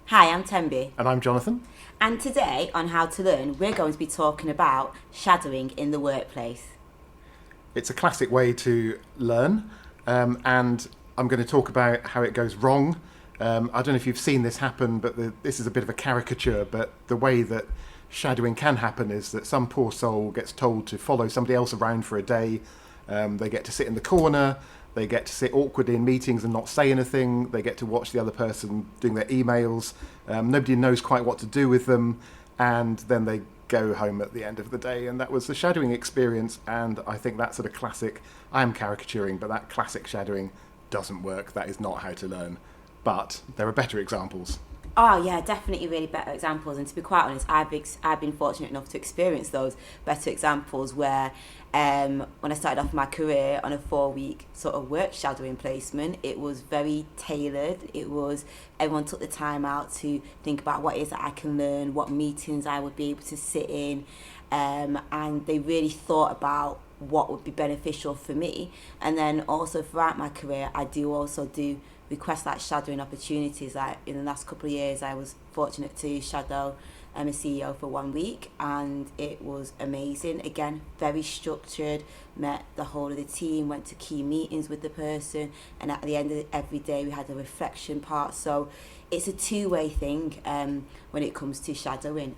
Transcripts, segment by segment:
Hi, I'm Thembi. And I'm Jonathan. And today on How to Learn, we're going to be talking about shadowing in the workplace. It's a classic way to learn, and I'm going to talk about how it goes wrong. I don't know if you've seen this happen, but this is a bit of a caricature, but the way that shadowing can happen is that some poor soul gets told to follow somebody else around for a day. They get to sit in the corner. They get to sit awkwardly in meetings and not say anything. They get to watch the other person doing their emails. Nobody knows quite what to do with them. And then they go home at the end of the day. And that was the shadowing experience. And I think that's sort of classic. I am caricaturing, but that classic shadowing doesn't work. That is not how to learn. But there are better examples. Oh yeah, definitely really better examples. And to be quite honest, I've been fortunate enough to experience those better examples where when I started off my career on a 4-week sort of work shadowing placement, it was very tailored. It was everyone took the time out to think about what it is that I can learn, what meetings I would be able to sit in, and they really thought about what would be beneficial for me. And then also throughout my career, I also do request like shadowing opportunities. Like in the last couple of years, I was fortunate to shadow a CEO for 1 week, and it was amazing. Again, very structured, met the whole of the team, went to key meetings with the person, and at the end of every day we had a reflection part. So it's a two-way thing when it comes to shadowing.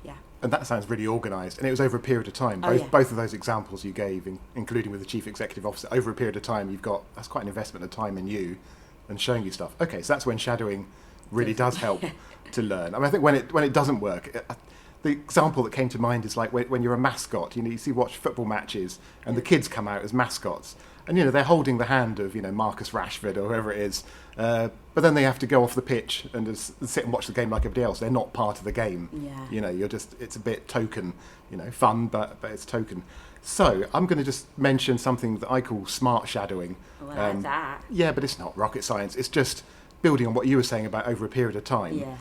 Yeah. And that sounds really organised. And it was over a period of time. Both of those examples you gave, including with the Chief Executive Officer, over a period of time, that's quite an investment of time in you and showing you stuff. Okay, so that's when shadowing really does help to learn. I mean, I think when it doesn't work, the example that came to mind is like when you're a mascot. You watch football matches and the kids come out as mascots, and they're holding the hand of Marcus Rashford or whoever it is, but then they have to go off the pitch and just sit and watch the game like everybody else. They're not part of the game. Yeah. It's a bit token, fun, but it's token. So I'm going to just mention something that I call smart shadowing. Well, I like that. Yeah, but it's not rocket science. It's just building on what you were saying about over a period of time. Yeah.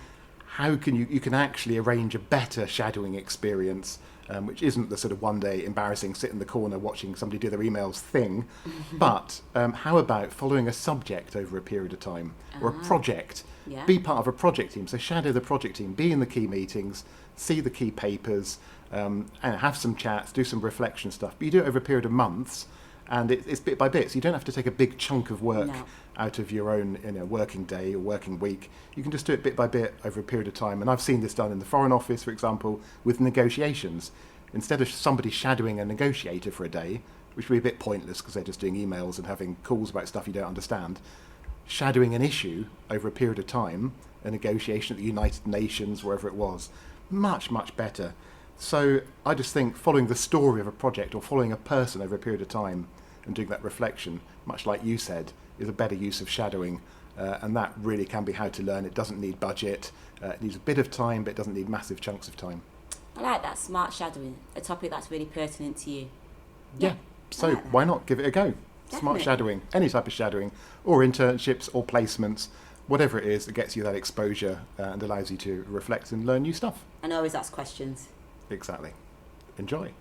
How can you can actually arrange a better shadowing experience, which isn't the sort of one day embarrassing sit in the corner watching somebody do their emails thing, but how about following a subject over a period of time or a project? Yeah. Be part of a project team. So shadow the project team, be in the key meetings, see the key papers, and have some chats, do some reflection stuff. But you do it over a period of months, and it's bit by bit. So you don't have to take a big chunk of work out of your own working day or working week. You can just do it bit by bit over a period of time. And I've seen this done in the Foreign Office, for example, with negotiations. Instead of somebody shadowing a negotiator for a day, which would be a bit pointless because they're just doing emails and having calls about stuff you don't understand, shadowing an issue over a period of time, a negotiation at the United Nations, wherever it was, much, much better. So I just think following the story of a project or following a person over a period of time and doing that reflection, much like you said, is a better use of shadowing. And that really can be how to learn. It doesn't need budget. It needs a bit of time, but it doesn't need massive chunks of time. I like that, smart shadowing, a topic that's really pertinent to you. Yeah. So why not give it a go? Definitely. Smart shadowing, any type of shadowing, or internships or placements, whatever it is that gets you that exposure and allows you to reflect and learn new stuff. And always ask questions. Exactly. Enjoy.